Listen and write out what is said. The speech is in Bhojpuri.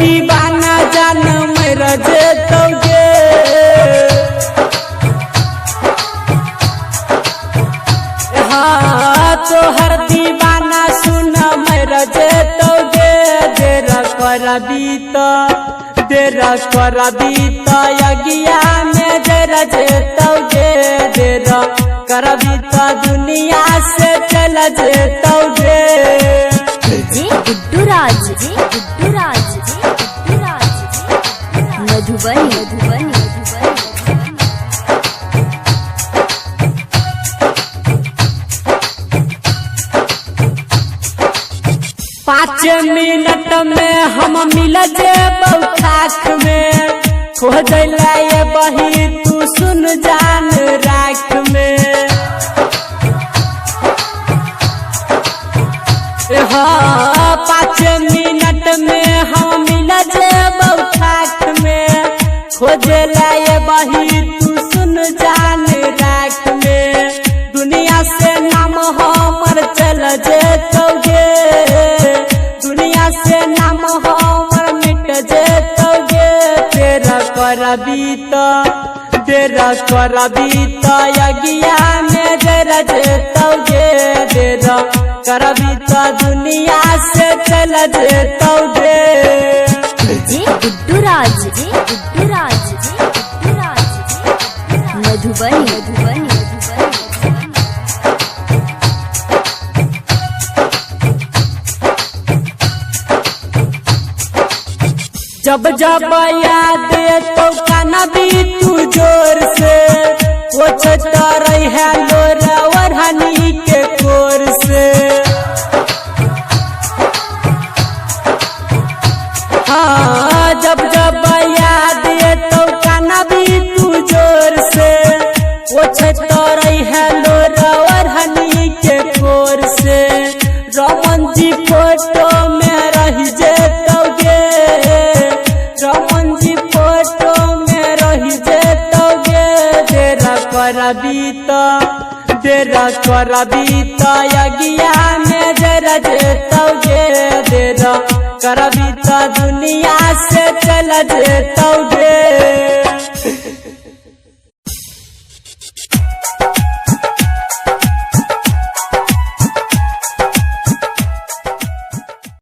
दीवाना जान मर जेतौगे। हाँ तोहर दीवाना सुन मर जेतौगे। देर करबी तो यगिया में जर जेतौगे। देर करबी तो दुनिया से चल जेतौगे। गुड्डू राज मधुबनी। पाँच मिनट में हम मिल जेबौ खाक में। खोज लाए बही तू सुन जान राख में। हाँ 5 मिनट में हम मिल जेबौ खाक में। खोज लाए बही तू सुन जान राख में। दुनिया से नाम हमर चल जेतौगे। दुनिया से नाम हमर मिट जेतौगे। देर करबी तो यगिया में जर जेतौगे। देर करबी तो दुनिया से चल जेतौगे। गुड्डू राज मधुबनी। जब जब याद तो काना भी तू जोर से। पोछत रही है लोरा ओढ़नी के कोर से। हाँ जब जब याद तो काना भी तू जोर से। पोछत रही है लोरा ओढ़नी के कोर से। रमन जी फोटो में रह जेतौगे। रमन जी फोटो में रह जेतौगे। देर करबी तो यगिया में जर जेतौगे। देर करबी तो दुनिया से चल जेतौगे।